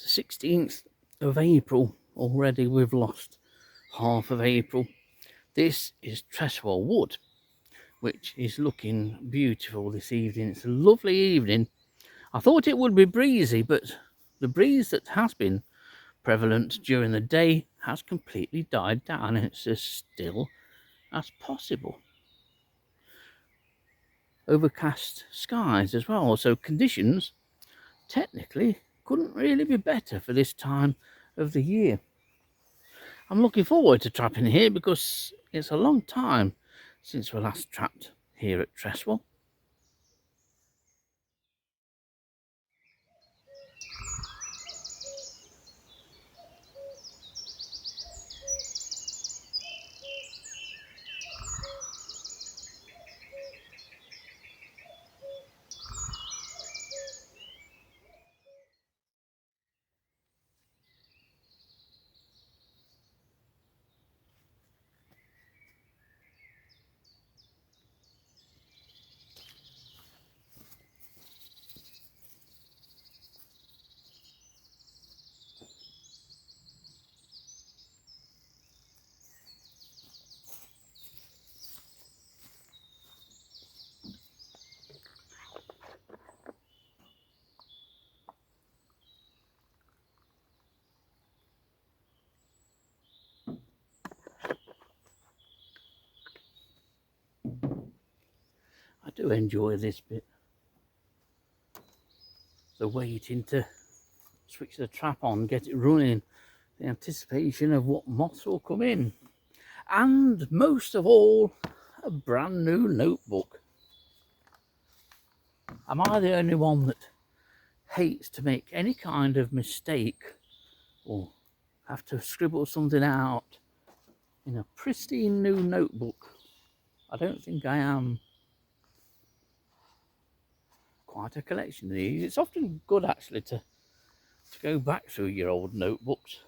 16th of April already. We've lost half of April. This is Treswell Wood, which is looking beautiful this evening. It's a lovely evening. I thought it would be breezy, but the breeze that has been prevalent during the day has completely died down, and it's as still as possible. Overcast skies as well, so conditions technically couldn't really be better for this time of the year. I'm looking forward to trapping here because it's a long time since we last trapped here at Treswell. I do enjoy this bit, the waiting to switch the trap on, get it running, the anticipation of what moths will come in, and most of all, a brand new notebook. Am I the only one that hates to make any kind of mistake or have to scribble something out in a pristine new notebook? I don't think I am. Quite a collection of these. It's often good actually to go back through your old notebooks.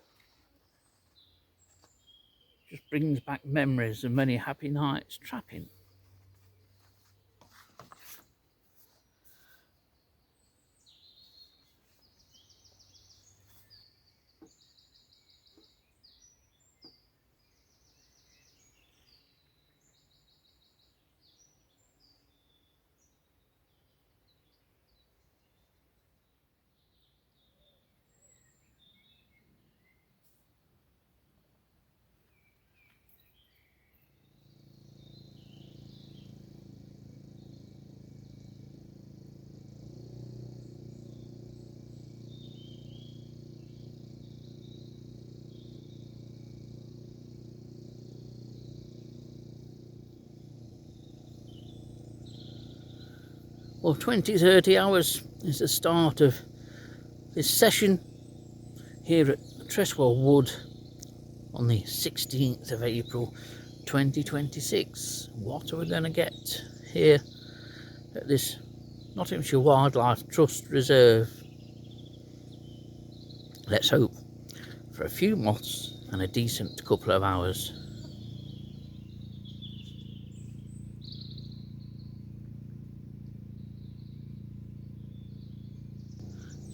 Just brings back memories of many happy nights trapping. Well, 20-30 hours is the start of this session here at Treswell Wood on the 16th of April 2026. What are we going to get here at this Nottinghamshire Wildlife Trust Reserve? Let's hope for a few moths and a decent couple of hours.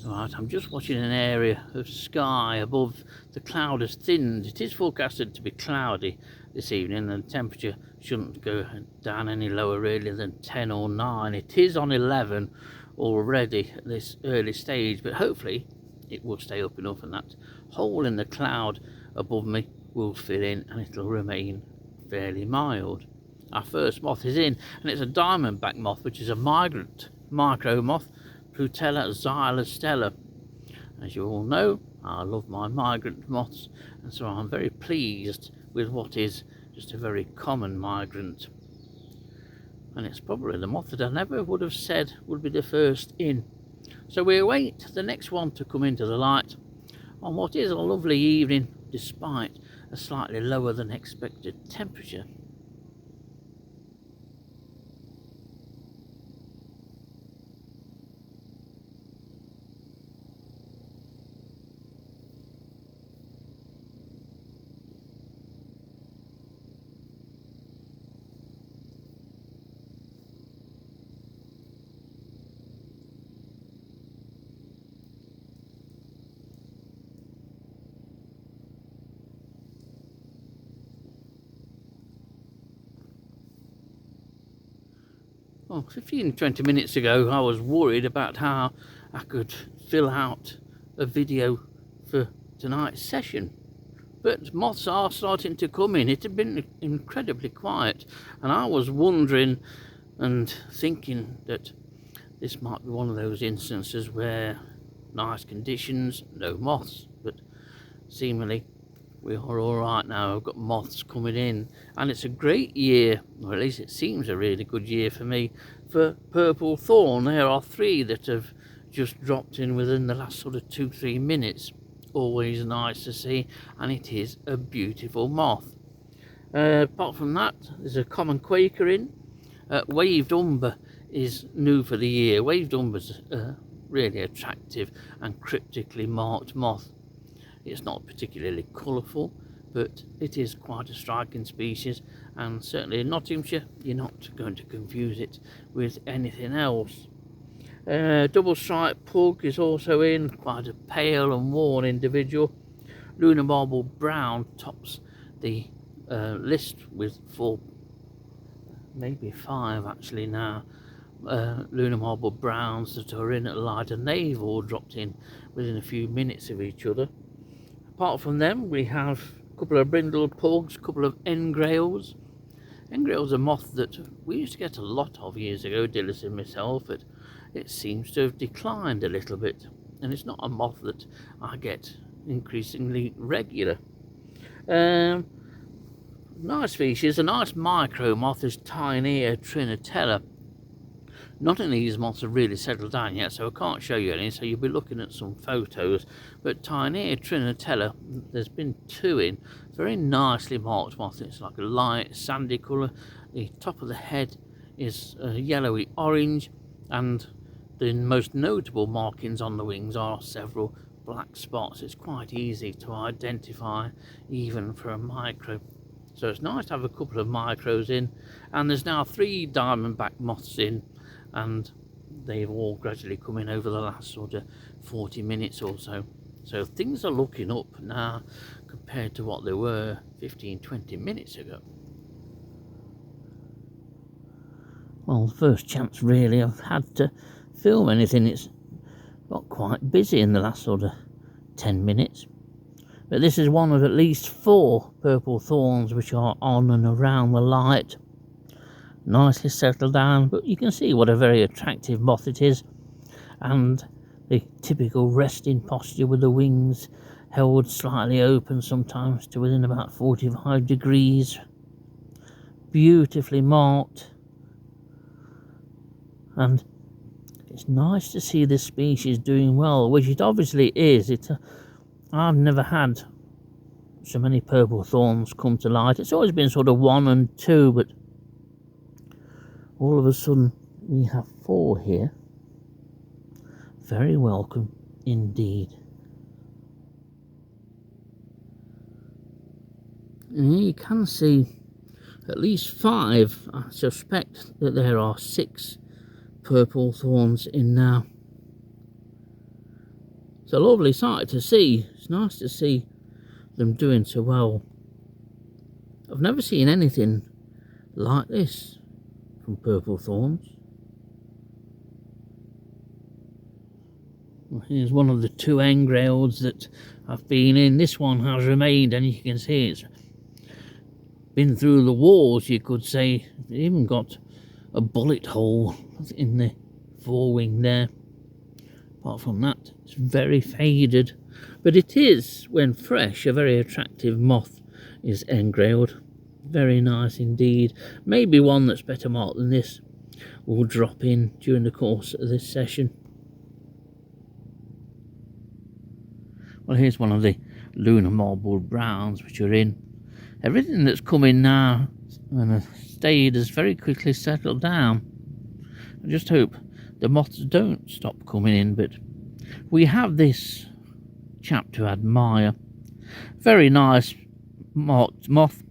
Right, I'm just watching an area of sky above. The cloud has thinned. It is forecasted to be cloudy this evening, and the temperature shouldn't go down any lower really than 10 or 9. It is on 11 already at this early stage, but hopefully it will stay up enough and that hole in the cloud above me will fill in and it'll remain fairly mild. Our first moth is in, and it's a diamondback moth, which is a migrant micro moth, Purple Thorns. As you all know, I love my migrant moths, and so I'm very pleased with what is just a very common migrant. And it's probably the moth that I never would have said would be the first in. So we await the next one to come into the light on what is a lovely evening, despite a slightly lower than expected temperature. Well, 15-20 minutes ago I was worried about how I could fill out a video for tonight's session, but moths are starting to come in. It had been incredibly quiet, and I was wondering and thinking that this might be one of those instances where nice conditions, no moths, but seemingly we are all right now. I've got moths coming in, and it's a great year, or at least it seems a really good year for me, for purple thorn. There are 3 that have just dropped in within the last sort of 2-3 minutes. Always nice to see, and it is a beautiful moth. Apart from that, there's a common quaker in. Waved umber is new for the year. Waved umber's a really attractive and cryptically marked moth. It's not particularly colourful, but it is quite a striking species, and certainly in Nottinghamshire you're not going to confuse it with anything else. Double striped pug is also in, quite a pale and worn individual. Lunar marble brown tops the list with 4, maybe 5 actually now, lunar marble browns that are in at light, and they've all dropped in within a few minutes of each other. Apart from them, we have a couple of brindle pugs, a couple of engrails. Engrail's a moth that we used to get a lot of years ago, Dillis and myself, but it seems to have declined a little bit, and it's not a moth that I get increasingly regular. Nice species, a nice micro moth is Tinea trinatella. None of these moths have really settled down yet, so I can't show you any, so you'll be looking at some photos. But Tinea trinatella, there's been 2 in. Very nicely marked moth. It's like a light sandy colour. The top of the head is yellowy orange, and the most notable markings on the wings are several black spots. It's quite easy to identify even for a micro. So it's nice to have a couple of micros in, and there's now 3 diamondback moths in, and they've all gradually come in over the last sort of 40 minutes or so. So things are looking up now compared to what they were 15-20 minutes ago. Well, the first chance really I've had to film anything. It's got quite busy in the last sort of 10 minutes. But this is one of at least 4 purple thorns which are on and around the light. Nicely settled down, but you can see what a very attractive moth it is, and the typical resting posture with the wings held slightly open, sometimes to within about 45 degrees. Beautifully marked, and it's nice to see this species doing well, which it obviously is. I've never had so many purple thorns come to light. It's always been sort of 1 and 2, but all of a sudden we have 4 here. Very welcome indeed. And here you can see at least 5. I suspect that there are 6 purple thorns in now. It's a lovely sight to see. It's nice to see them doing so well. I've never seen anything like this from purple thorns. Well, here's one of the 2 engrails that I've been in. This one has remained, and you can see it's been through the walls, you could say. It even got a bullet hole in the forewing there. Apart from that, it's very faded, but it is, when fresh, a very attractive moth is engrailed. Very nice indeed. Maybe one that's better marked than this will drop in during the course of this session. Well, here's one of the lunar marble browns which are in. Everything that's come in now and stayed has very quickly settled down. I just hope the moths don't stop coming in, but we have this chap to admire. Very nice marked moth.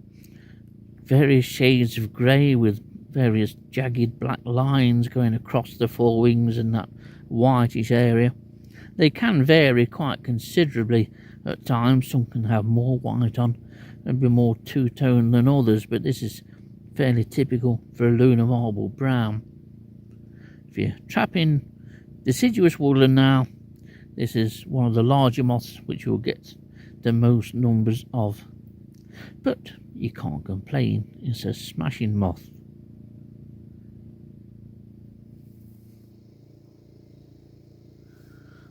Various shades of grey with various jagged black lines going across the forewings and that whitish area. They can vary quite considerably at times. Some can have more white on and be more two-tone than others, but this is fairly typical for a lunar marble brown. If you're trapping deciduous woodland now, this is one of the larger moths which you'll get the most numbers of. But you can't complain, it's a smashing moth.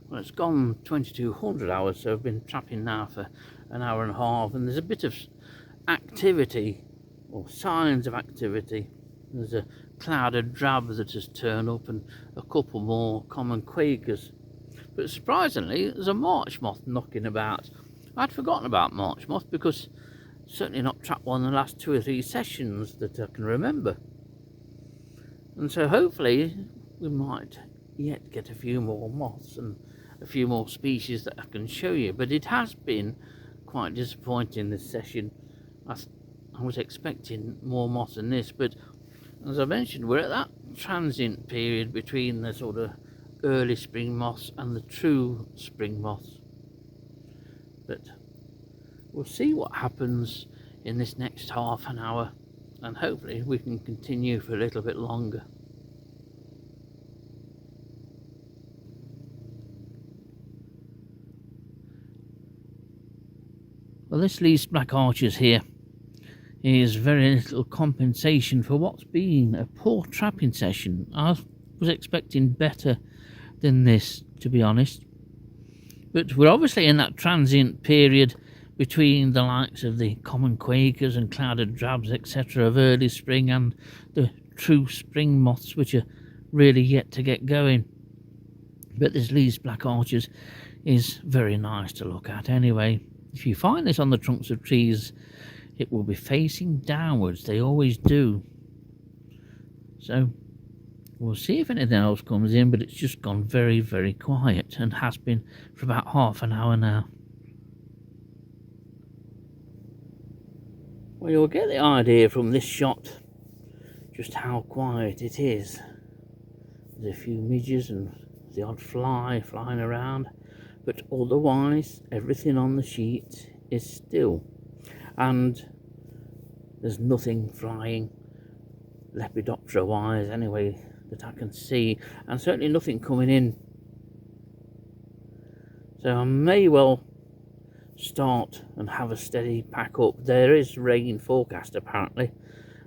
Well, it's gone 2200 hours, so I've been trapping now for an hour and a half, and there's a bit of activity, or signs of activity. There's a clouded drab that has turned up and a couple more common quakers. But surprisingly, there's a marsh moth knocking about. I'd forgotten about marsh moth because certainly not trapped one in the last 2 or 3 sessions that I can remember. And so hopefully we might yet get a few more moths and a few more species that I can show you. But it has been quite disappointing this session. I was expecting more moths than this, but as I mentioned, we're at that transient period between the sort of early spring moths and the true spring moths. But we'll see what happens in this next half an hour, and hopefully we can continue for a little bit longer. Well, this least black arches here is very little compensation for what's been a poor trapping session. I was expecting better than this, to be honest. But we're obviously in that transient period between the likes of the common quakers and clouded drabs, etc., of early spring, and the true spring moths, which are really yet to get going. But this least black arches is very nice to look at anyway. If you find this on the trunks of trees, it will be facing downwards. They always do. So we'll see if anything else comes in, but it's just gone very, very quiet, and has been for about half an hour now. Well, you'll get the idea from this shot just how quiet it is. There's a few midges and the odd fly flying around, but otherwise everything on the sheet is still, and there's nothing flying Lepidoptera wise anyway that I can see, and certainly nothing coming in. So I may well start and have a steady pack up. There is rain forecast apparently,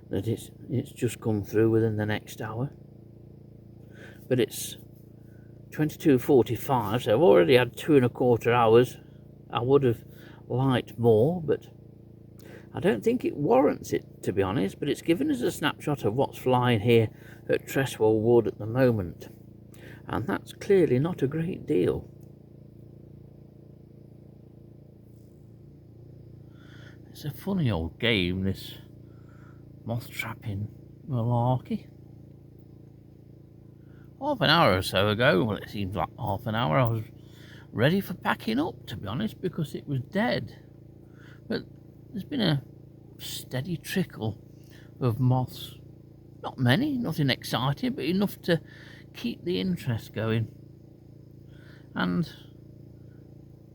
that it's just come through within the next hour, but it's 22:45, so I've already had 2¼ hours. I would have liked more, but I don't think it warrants it, to be honest. But it's given us a snapshot of what's flying here at Treswell Wood at the moment, and that's clearly not a great deal. It's a funny old game, this moth trapping malarkey. Half an hour or so ago, well, it seems like half an hour, I was ready for packing up, to be honest, because it was dead. But there's been a steady trickle of moths. Not many, nothing exciting, but enough to keep the interest going. And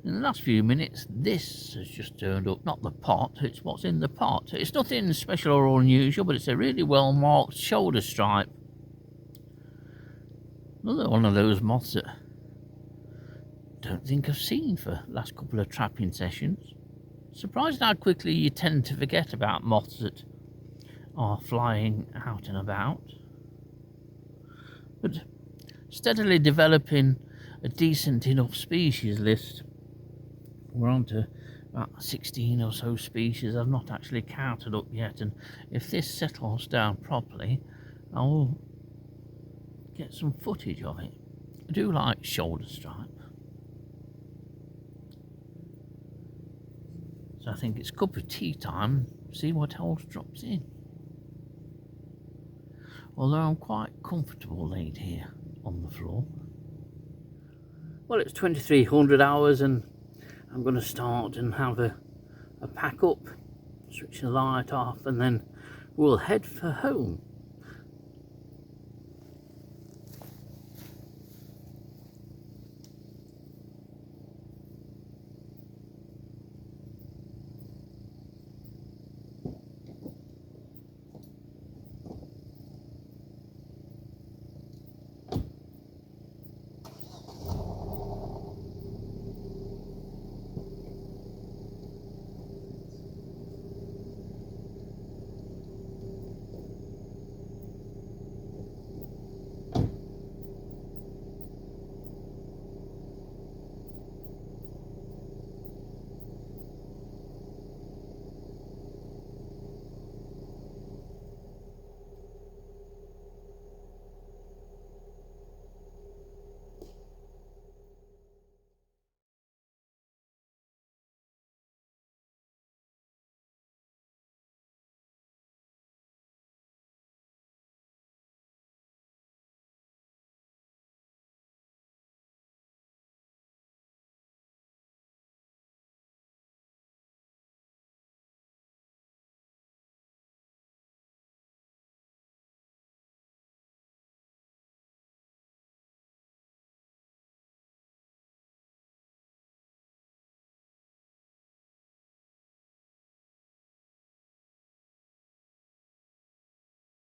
in the last few minutes, this has just turned up. Not the pot, it's what's in the pot. It's nothing special or unusual, but it's a really well marked shoulder stripe. Another one of those moths that I don't think I've seen for the last couple of trapping sessions. Surprised how quickly you tend to forget about moths that are flying out and about. But steadily developing a decent enough species list. We're on to about 16 or so species. I've not actually counted up yet, and if this settles down properly, I'll get some footage of it. I do like shoulder stripe, so I think it's cup of tea time. See what else drops in. Although I'm quite comfortable laid here on the floor. Well, it's 2300 hours, and I'm going to start and have a pack up, switch the light off, and then we'll head for home.